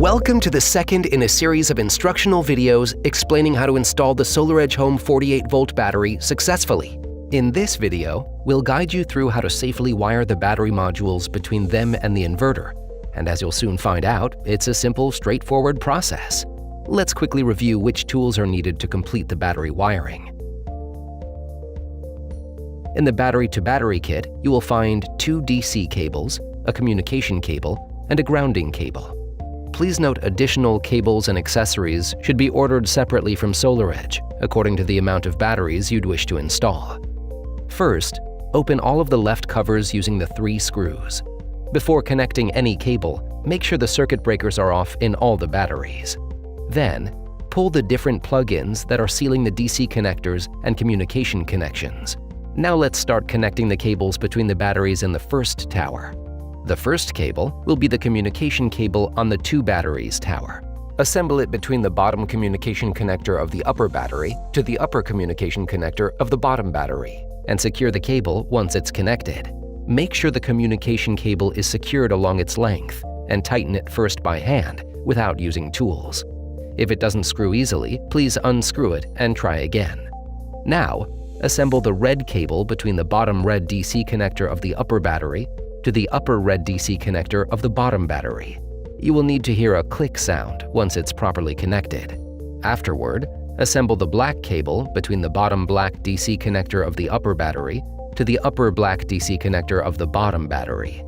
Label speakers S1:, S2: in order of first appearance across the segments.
S1: Welcome to the second in a series of instructional videos explaining how to install the SolarEdge Home 48-volt battery successfully. In this video, we'll guide you through how to safely wire the battery modules between them and the inverter. And as you'll soon find out, it's a simple, straightforward process. Let's quickly review which tools are needed to complete the battery wiring. In the battery-to-battery kit, you will find 2 DC cables, a communication cable, and a grounding cable. Please note additional cables and accessories should be ordered separately from SolarEdge, according to the amount of batteries you'd wish to install. First, open all of the left covers using the 3 screws. Before connecting any cable, make sure the circuit breakers are off in all the batteries. Then, pull the different plug-ins that are sealing the DC connectors and communication connections. Now let's start connecting the cables between the batteries in the first tower. The first cable will be the communication cable on the 2 batteries tower. Assemble it between the bottom communication connector of the upper battery to the upper communication connector of the bottom battery, and secure the cable once it's connected. Make sure the communication cable is secured along its length, and tighten it first by hand without using tools. If it doesn't screw easily, please unscrew it and try again. Now, assemble the red cable between the bottom red DC connector of the upper battery to the upper red DC connector of the bottom battery. You will need to hear a click sound once it's properly connected. Afterward, assemble the black cable between the bottom black DC connector of the upper battery to the upper black DC connector of the bottom battery.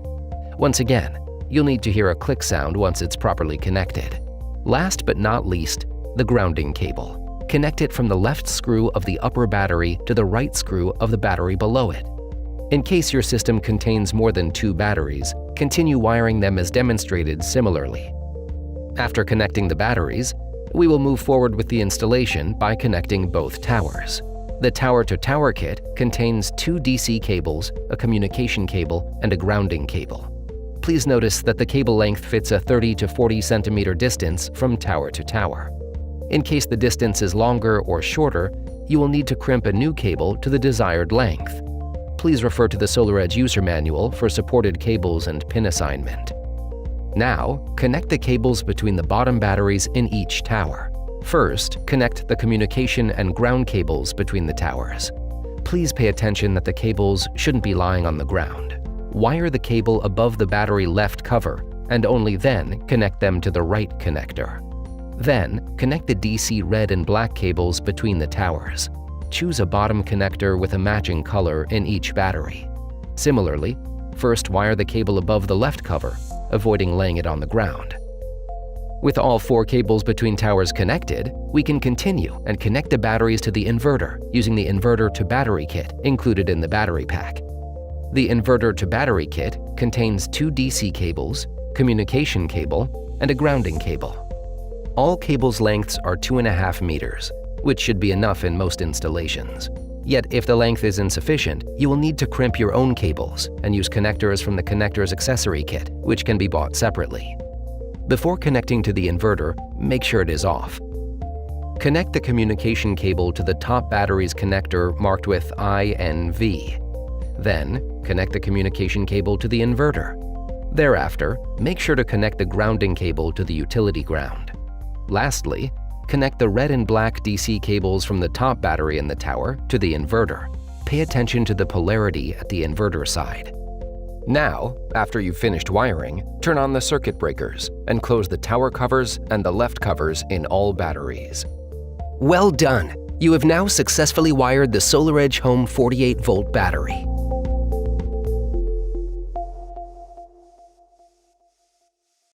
S1: Once again, you'll need to hear a click sound once it's properly connected. Last but not least, the grounding cable. Connect it from the left screw of the upper battery to the right screw of the battery below it. In case your system contains more than 2 batteries, continue wiring them as demonstrated similarly. After connecting the batteries, we will move forward with the installation by connecting both towers. The tower-to-tower kit contains 2 DC cables, a communication cable, and a grounding cable. Please notice that the cable length fits a 30 to 40 centimeter distance from tower to tower. In case the distance is longer or shorter, you will need to crimp a new cable to the desired length. Please refer to the SolarEdge user manual for supported cables and pin assignment. Now, connect the cables between the bottom batteries in each tower. First, connect the communication and ground cables between the towers. Please pay attention that the cables shouldn't be lying on the ground. Wire the cable above the battery left cover, and only then connect them to the right connector. Then, connect the DC red and black cables between the towers. Choose a bottom connector with a matching color in each battery. Similarly, first wire the cable above the left cover, avoiding laying it on the ground. With all 4 cables between towers connected, we can continue and connect the batteries to the inverter using the inverter-to-battery kit included in the battery pack. The inverter-to-battery kit contains 2 DC cables, communication cable, and a grounding cable. All cables' lengths are 2.5 meters, which should be enough in most installations. Yet if the length is insufficient, you will need to crimp your own cables and use connectors from the connector's accessory kit, which can be bought separately. Before connecting to the inverter, make sure it is off. Connect the communication cable to the top battery's connector marked with INV. Then, connect the communication cable to the inverter. Thereafter, make sure to connect the grounding cable to the utility ground. Lastly, connect the red and black DC cables from the top battery in the tower to the inverter. Pay attention to the polarity at the inverter side. Now, after you've finished wiring, turn on the circuit breakers and close the tower covers and the left covers in all batteries. Well done! You have now successfully wired the SolarEdge Home 48-volt battery.